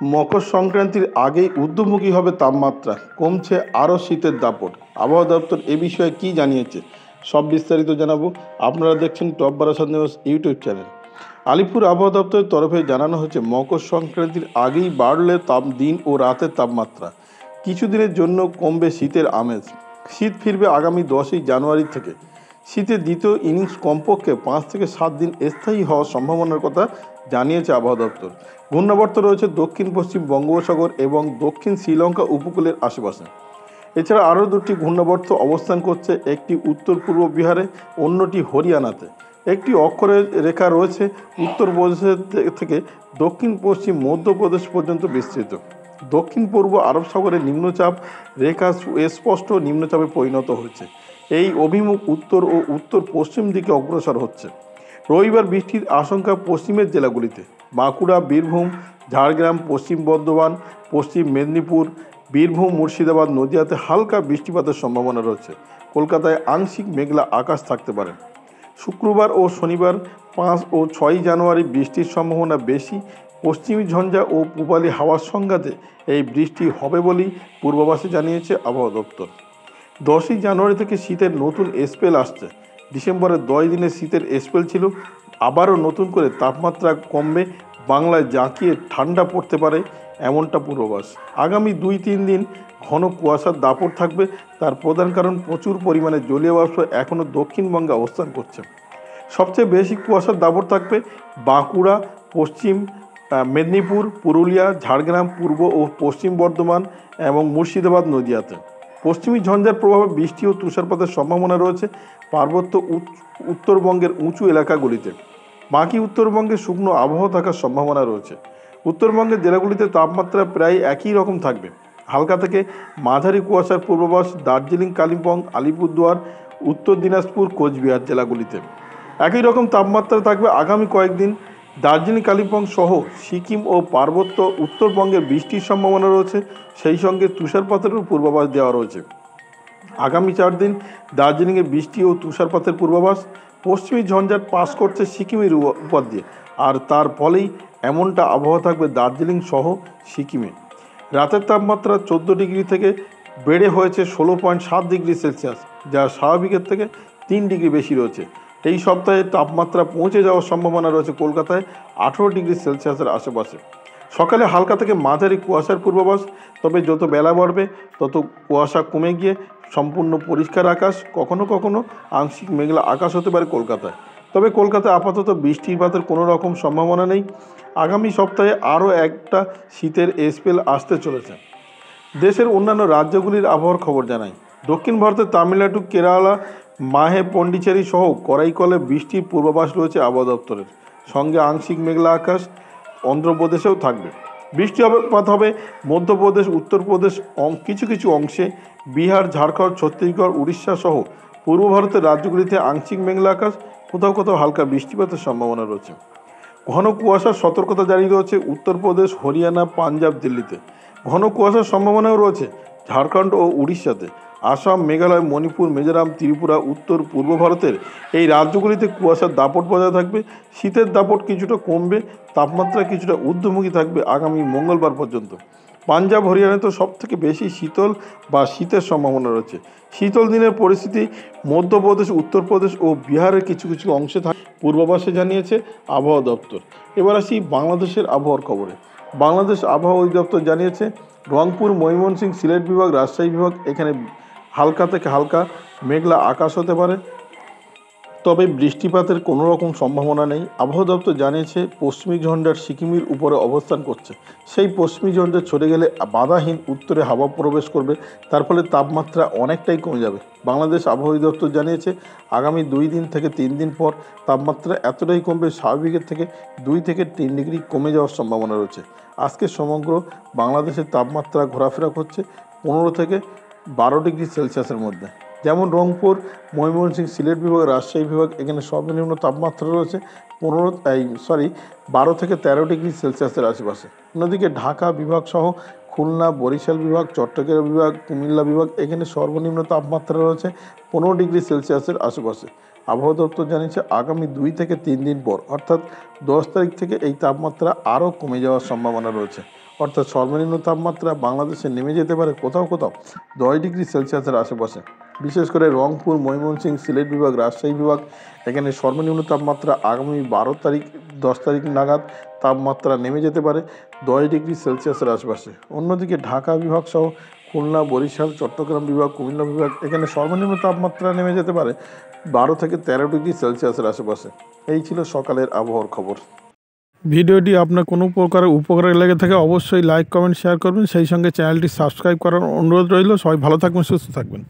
মকর সংক্রান্তির আগেই ঊর্ধ্বমুখী হবে তাপমাত্রা, কমছে আরও শীতের দাপট। আবহাওয়া দপ্তর এ বিষয়ে কী জানিয়েছে, সব বিস্তারিত জানাবো। আপনারা দেখছেন top Barasat news YouTube channel. Alipore আবহাওয়া দপ্তরের তরফে জানানো হয়েছে, মকর সংক্রান্তির আগেই বাড়লে দিন ও রাতের তাপমাত্রা। কিছুদিনের জন্য কমবে শীতের আমেজ। শীত ফিরবে আগামী 10ই জানুয়ারি থেকে। শীতের দ্বিতীয় ইনিংস কমপক্ষে 5 থেকে 7 দিন স্থায়ী হওয়ার সম্ভাবনার কথা জানিয়েছে আবহাওয়া দপ্তর। ঘূর্ণাবর্ত রয়েছে দক্ষিণ পশ্চিম বঙ্গোপসাগর এবং দক্ষিণ শ্রীলঙ্কা উপকূলের আশেপাশে। এছাড়া আরও দুটি ঘূর্ণাবর্ত অবস্থান করছে, একটি উত্তর পূর্ব বিহারে, অন্যটি হরিয়ানাতে। একটি অক্ষরের রেখা রয়েছে উত্তরপ্রদেশ থেকে দক্ষিণ পশ্চিম মধ্যপ্রদেশ পর্যন্ত বিস্তৃত। দক্ষিণ পূর্ব আরব সাগরে নিম্নচাপ রেখা স্পষ্ট নিম্নচাপে পরিণত হয়েছে। এই অভিমুখ উত্তর ও উত্তর পশ্চিম দিকে অগ্রসর হচ্ছে। রবিবার বৃষ্টির আশঙ্কা পশ্চিমের জেলাগুলিতে। বাঁকুড়া, বীরভূম, ঝাড়গ্রাম, পশ্চিম বর্ধমান, পশ্চিম মেদিনীপুর, বীরভূম, মুর্শিদাবাদ, নদিয়াতে হালকা বৃষ্টিপাতের সম্ভাবনা রয়েছে। কলকাতায় আংশিক মেঘলা আকাশ থাকতে পারে। শুক্রবার ও শনিবার 5 ও 6 জানুয়ারি বৃষ্টির সম্ভাবনা বেশি। পশ্চিমী ঝঞ্ঝা ও পূবালি হাওয়ার সংঘাতে এই বৃষ্টি হবে বলেই পূর্বাভাসে জানিয়েছে আবহাওয়া দপ্তর। 10ই জানুয়ারি থেকে শীতের নতুন স্পেল আসছে। ডিসেম্বরের 10 দিনের শীতের স্পেল ছিল। আবারও নতুন করে তাপমাত্রা কমবে, বাংলায় জাঁকিয়ে ঠান্ডা পড়তে পারে, এমনটা পূর্বাভাস। আগামী 2-3 দিন ঘন কুয়াশার দাপট থাকবে। তার প্রধান কারণ, প্রচুর পরিমাণে জলীয় বাষ্প এখনও দক্ষিণবঙ্গে অবস্থান করছে। সবচেয়ে বেশি কুয়াশার দাপট থাকবে বাঁকুড়া, পশ্চিম মেদিনীপুর, পুরুলিয়া, ঝাড়গ্রাম, পূর্ব ও পশ্চিম বর্ধমান এবং মুর্শিদাবাদ, নদিয়াতে। পশ্চিমী ঝঞ্ঝার প্রভাবে বৃষ্টি ও তুষারপাতের সম্ভাবনা রয়েছে পার্বত্য উত্তরবঙ্গের উঁচু এলাকাগুলিতে। বাকি উত্তরবঙ্গে শুকনো আবহাওয়া থাকার সম্ভাবনা রয়েছে। উত্তরবঙ্গের জেলাগুলিতে তাপমাত্রা প্রায় একই রকম থাকবে। হালকা থেকে মাঝারি কুয়াশার পূর্বাভাস দার্জিলিং, কালিম্পং, আলিপুরদুয়ার, উত্তর দিনাজপুর, কোচবিহার জেলাগুলিতে। একই রকম তাপমাত্রা থাকবে আগামী কয়েকদিন। দার্জিলিং, কালিম্পং সহ সিকিম ও পার্বত্য উত্তরবঙ্গের বৃষ্টির সম্ভাবনা রয়েছে। সেই সঙ্গে তুষারপাতেরও পূর্বাভাস দেওয়া রয়েছে। আগামী 4 দিন দার্জিলিংয়ে বৃষ্টি ও তুষারপাতের পূর্বাভাস। পশ্চিমী ঝঞ্ঝাট পাস করছে সিকিমের উপর দিয়ে, আর তার ফলেই এমনটা আবহাওয়া থাকবে দার্জিলিং সহ সিকিমে। রাতের তাপমাত্রা 14 ডিগ্রি থেকে বেড়ে হয়েছে 16.7 ডিগ্রি সেলসিয়াস, যা স্বাভাবিকের থেকে 3 ডিগ্রি বেশি রয়েছে। এই সপ্তাহে তাপমাত্রা পৌঁছে যাওয়ার সম্ভাবনা রয়েছে কলকাতায় 18 ডিগ্রি সেলসিয়াসের আশেপাশে। সকালে হালকা থেকে মাঝারি কুয়াশার পূর্বাভাস, তবে যত বেলা বাড়বে তত কুয়াশা কমে গিয়ে সম্পূর্ণ পরিষ্কার আকাশ, কখনো কখনো আংশিক মেঘলা আকাশ হতে পারে কলকাতায়। তবে কলকাতায় আপাতত বৃষ্টিপাতের কোনো রকম সম্ভাবনা নেই। আগামী সপ্তাহে আরও একটা শীতের স্পেল আসতে চলেছে। দেশের অন্যান্য রাজ্যগুলির আবহাওয়ার খবর জানাই। দক্ষিণ ভারতের তামিলনাড়ু, কেরালা, মাহে, পন্ডিচেরি সহ করাইকলে বৃষ্টির পূর্বাভাস রয়েছে আবহাওয়া দপ্তরের। সঙ্গে আংশিক মেঘলা আকাশ অন্ধ্রপ্রদেশেও থাকবে। বৃষ্টিপাত হবে মধ্যপ্রদেশ, উত্তরপ্রদেশ, কিছু কিছু অংশে, বিহার, ঝাড়খণ্ড, ছত্তিশগড়, উড়িষ্যা সহ পূর্ব ভারতের রাজ্যগুলিতে আংশিক মেঘলা আকাশ, কোথাও কোথাও হালকা বৃষ্টিপাতের সম্ভাবনা রয়েছে। ঘন কুয়াশার সতর্কতা জারি রয়েছে উত্তরপ্রদেশ, হরিয়ানা, পাঞ্জাব, দিল্লিতে। ঘন কুয়াশার সম্ভাবনাও রয়েছে ঝাড়খণ্ড ও উড়িষ্যাতে। আসাম, মেঘালয়, মণিপুর, মিজোরাম, ত্রিপুরা, উত্তর পূর্ব ভারতের এই রাজ্যগুলিতে কুয়াশার দাপট বজায় থাকবে। শীতের দাপট কিছুটা কমবে, তাপমাত্রা কিছুটা ঊর্ধ্বমুখী থাকবে আগামী মঙ্গলবার পর্যন্ত। পাঞ্জাব, হরিয়ানাতে সবথেকে বেশি শীতল বা শীতের সম্ভাবনা রয়েছে। শীতল দিনের পরিস্থিতি মধ্যপ্রদেশ, উত্তরপ্রদেশ ও বিহারের কিছু কিছু অংশে পূর্বাভাসে জানিয়েছে আবহাওয়া দপ্তর। এবার আসি বাংলাদেশের আবহাওয়ার খবরে। বাংলাদেশ আবহাওয়া অধিদপ্তর জানিয়েছে, রংপুর, ময়মনসিংহ, সিলেট বিভাগ, রাজশাহী বিভাগ, এখানে হালকা থেকে হালকা মেঘলা আকাশ হতে পারে, তবে বৃষ্টিপাতের কোনো রকম সম্ভাবনা নেই। আবহাওয়া দপ্তর জানিয়েছে, পশ্চিমী ঝঞ্ঝার সিকিমের উপরে অবস্থান করছে। সেই পশ্চিমী ঝঞ্ঝা সরে গেলে বাধাহীন উত্তরে হাওয়া প্রবেশ করবে, তার ফলে তাপমাত্রা অনেকটাই কমে যাবে। বাংলাদেশ আবহাওয়া দপ্তর জানিয়েছে, আগামী 2 দিন থেকে 3 দিন পর তাপমাত্রা এতটাই কমবে, স্বাভাবিকের থেকে 2 থেকে 3 ডিগ্রি কমে যাওয়ার সম্ভাবনা রয়েছে। আজকে সমগ্র বাংলাদেশের তাপমাত্রা ঘোরাফেরা করছে 15 থেকে 12 ডিগ্রি সেলসিয়াসের মধ্যে। যেমন রংপুর, ময়মনসিংহ, সিলেট বিভাগ, রাজশাহী বিভাগ, এখানে সর্বনিম্ন তাপমাত্রা রয়েছে 12 থেকে 13 ডিগ্রি সেলসিয়াসের আশেপাশে। অন্যদিকে ঢাকা বিভাগ সহ খুলনা, বরিশাল বিভাগ, চট্টগ্রাম বিভাগ, কুমিল্লা বিভাগ, এখানে সর্বনিম্ন তাপমাত্রা রয়েছে 15 ডিগ্রি সেলসিয়াসের আশেপাশে। আবহাওয়া দপ্তর জানিয়েছে, আগামী 2 থেকে 3 দিন পর অর্থাৎ 10 তারিখ থেকে এই তাপমাত্রা আরও কমে যাওয়ার সম্ভাবনা রয়েছে। অর্থাৎ সর্বনিম্ন তাপমাত্রা বাংলাদেশে নেমে যেতে পারে কোথাও কোথাও 10 ডিগ্রি সেলসিয়াসের আশেপাশে। বিশেষ করে রংপুর, ময়মনসিংহ, সিলেট বিভাগ, রাজশাহী বিভাগ, এখানে সর্বনিম্ন তাপমাত্রা আগামী 10 তারিখ নাগাদ তাপমাত্রা নেমে যেতে পারে 10 ডিগ্রি সেলসিয়াসের আশেপাশে। অন্যদিকে ঢাকা বিভাগ সহ খুলনা, বরিশাল, চট্টগ্রাম বিভাগ, কুমিল্লা বিভাগ, এখানে সর্বনিম্ন তাপমাত্রা নেমে যেতে পারে 12 থেকে 13 ডিগ্রি সেলসিয়াসের আশেপাশে। এই ছিল সকালের আবহাওয়ার খবর। ভিডিওটি আপনার কোনো প্রকার উপকারে লেগে থাকে অবশ্যই লাইক, কমেন্ট, শেয়ার করবেন। সেই সঙ্গে চ্যানেলটি সাবস্ক্রাইব করার অনুরোধ রইল। সবাই ভালো থাকবেন, সুস্থ থাকবেন।